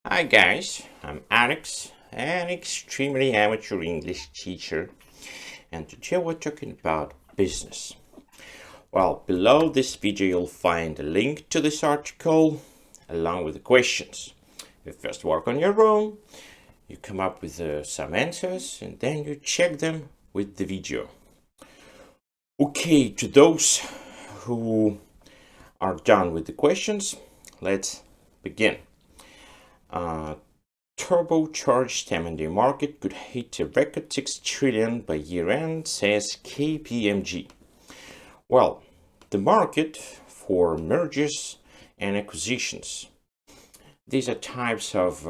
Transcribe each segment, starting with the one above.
Hi guys, I'm Alex, an extremely amateur English teacher, and today we're talking about business. Well, below this video you'll find a link to this article along with the questions. You first work on your own, you come up with some answers, and then you check them with the video. Okay, to those who are done with the questions, let's begin. Turbocharged M&A market could hit a record 6 trillion by year-end, says KPMG. Well, the market for mergers and acquisitions. These are types of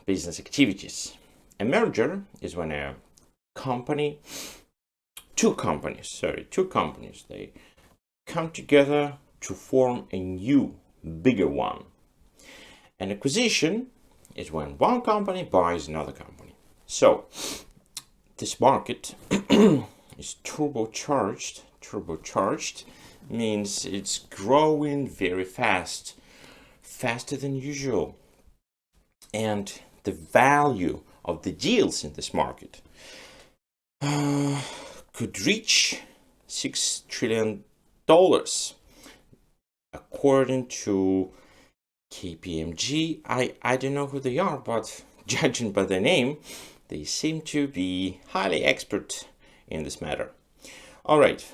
business activities. A merger is when a company, two companies, they come together to form a new, bigger one. An acquisition is when one company buys another company. So this market is turbocharged. Turbocharged means it's growing very fast, faster than usual. And the value of the deals in this market could reach $6 trillion, according to KPMG. I don't know who they are, but judging by their name, they seem to be highly expert in this matter. All right,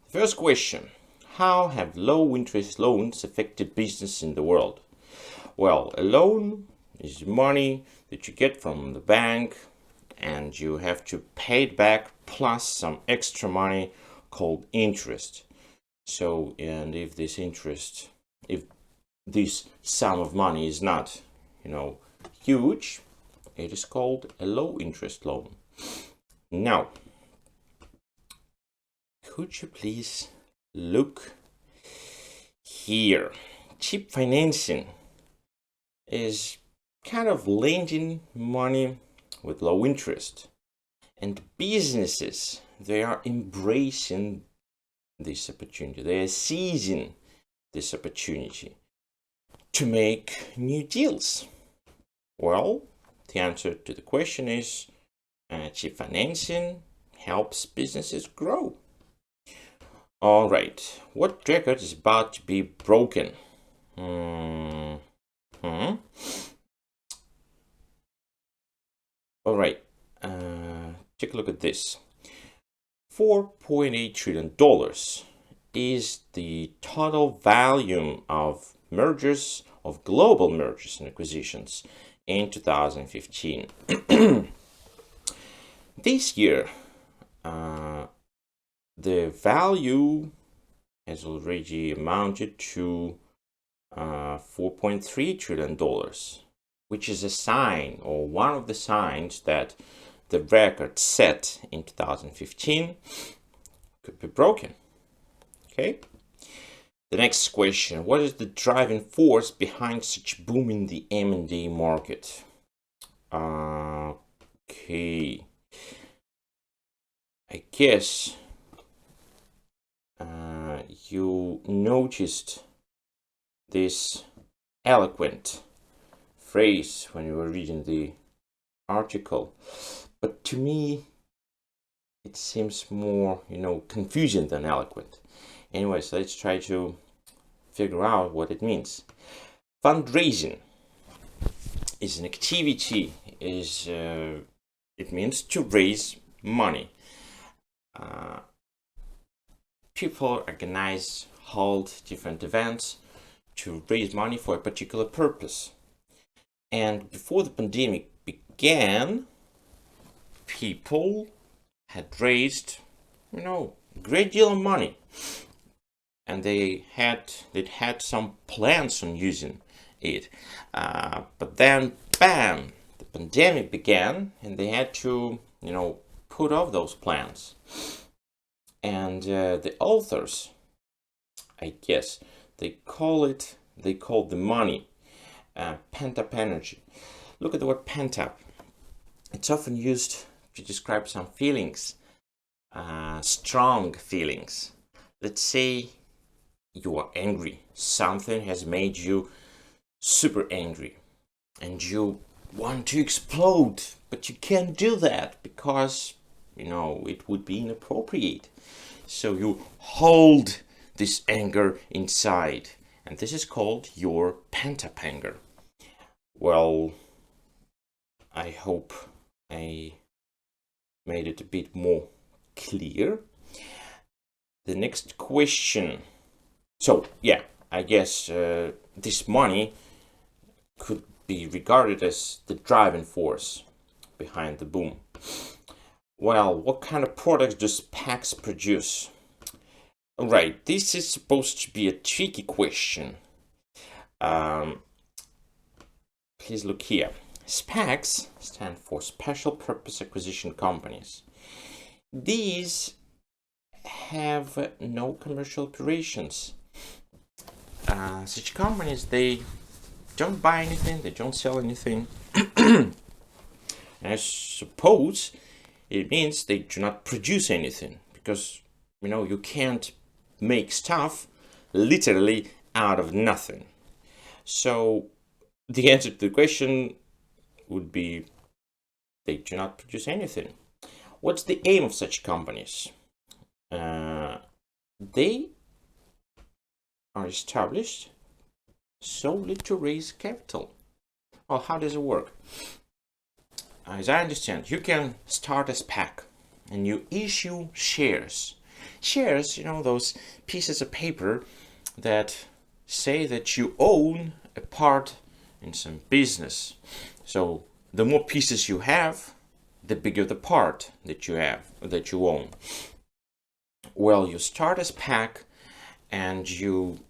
first question. How have low interest loans affected business in the world? Well, a loan is money that you get from the bank and you have to pay it back plus some extra money called interest. So, and if this sum of money is not, huge, it is called a low interest loan. Now, could you please look here? Cheap financing is kind of lending money with low interest. And businesses, they are embracing this opportunity. They are seizing this opportunity to make new deals. Well, the answer to the question is cheap financing helps businesses grow. All right, what record is about to be broken? All right, take a look at this. $4.8 trillion is the total volume of mergers, of global mergers and acquisitions in 2015. This year, the value has already amounted to $4.3 trillion, which is a sign, or one of the signs, that the record set in 2015 could be broken. Okay? The next question. What is the driving force behind such boom in the M&A market? Okay. I guess you noticed this eloquent phrase when you were reading the article, but to me it seems more, confusing than eloquent. Anyways, let's try to figure out what it means. Fundraising is an activity, it means to raise money. People organize, hold different events to raise money for a particular purpose. And before the pandemic began, people had raised, a great deal of money. And they had some plans on using it. But then, bam, the pandemic began and they had to, put off those plans. And the authors, I guess, they call the money pent-up energy. Look at the word pent-up. It's often used to describe some feelings, strong feelings. Let's say you are angry. Something has made you super angry. and you want to explode, but you can't do that because, it would be inappropriate. So you hold this anger inside, and this is called your pent-up anger. Well, I hope I made it a bit more clear. The next question. So, yeah, I guess this money could be regarded as the driving force behind the boom. Well, what kind of products do SPACs produce? Right, this is supposed to be a tricky question. Please look here. SPACs stand for Special Purpose Acquisition Companies. These have no commercial operations. Such companies, they don't buy anything, they don't sell anything. I suppose it means they do not produce anything, because you can't make stuff literally out of nothing. So the answer to the question would be they do not produce anything. What's the aim of such companies? They are established solely to raise capital. Well, how does it work? As I understand, you can start a SPAC and you issue shares. Shares, those pieces of paper that say that you own a part in some business. So the more pieces you have, the bigger the part that you own. Well, you start a SPAC and you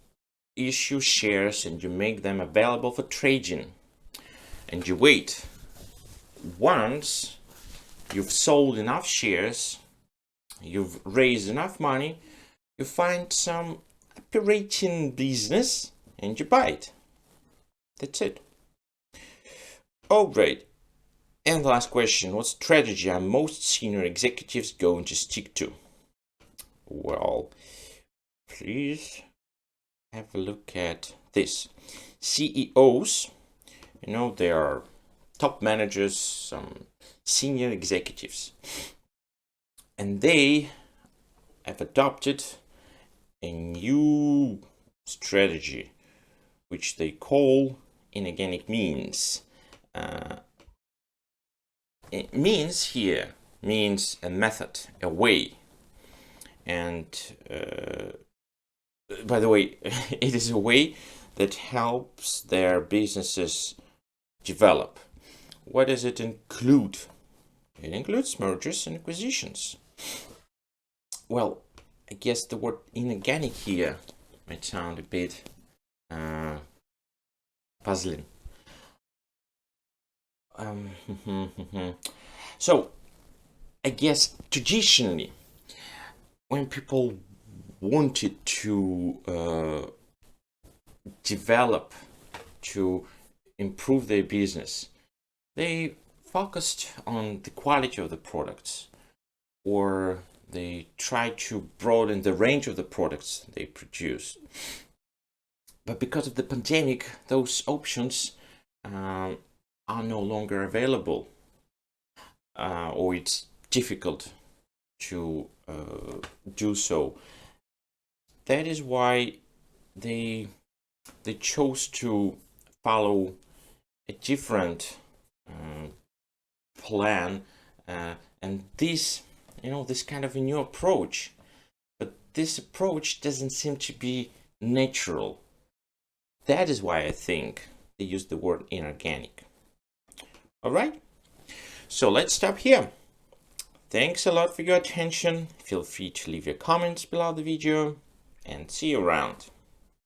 issue shares and you make them available for trading. And you wait. Once you've sold enough shares, you've raised enough money, you find some operating business and you buy it. That's it. Oh, great. And the last question, what strategy are most senior executives going to stick to? Well, please have a look at this. CEOs, they are top managers, some senior executives, and they have adopted a new strategy, which they call inorganic means. It means a method, a way. And by the way, it is a way that helps their businesses develop. What does it include? It includes mergers and acquisitions. Well, I guess the word inorganic here might sound a bit puzzling. So, I guess traditionally, when people wanted to develop, to improve their business, they focused on the quality of the products, or they tried to broaden the range of the products they produce. But because of the pandemic, those options are no longer available, or it's difficult to do so. That is why they chose to follow a different plan, and this kind of a new approach. But this approach doesn't seem to be natural. That is why I think they use the word inorganic. All right, so let's stop here. Thanks a lot for your attention. Feel free to leave your comments below the video, and see you around.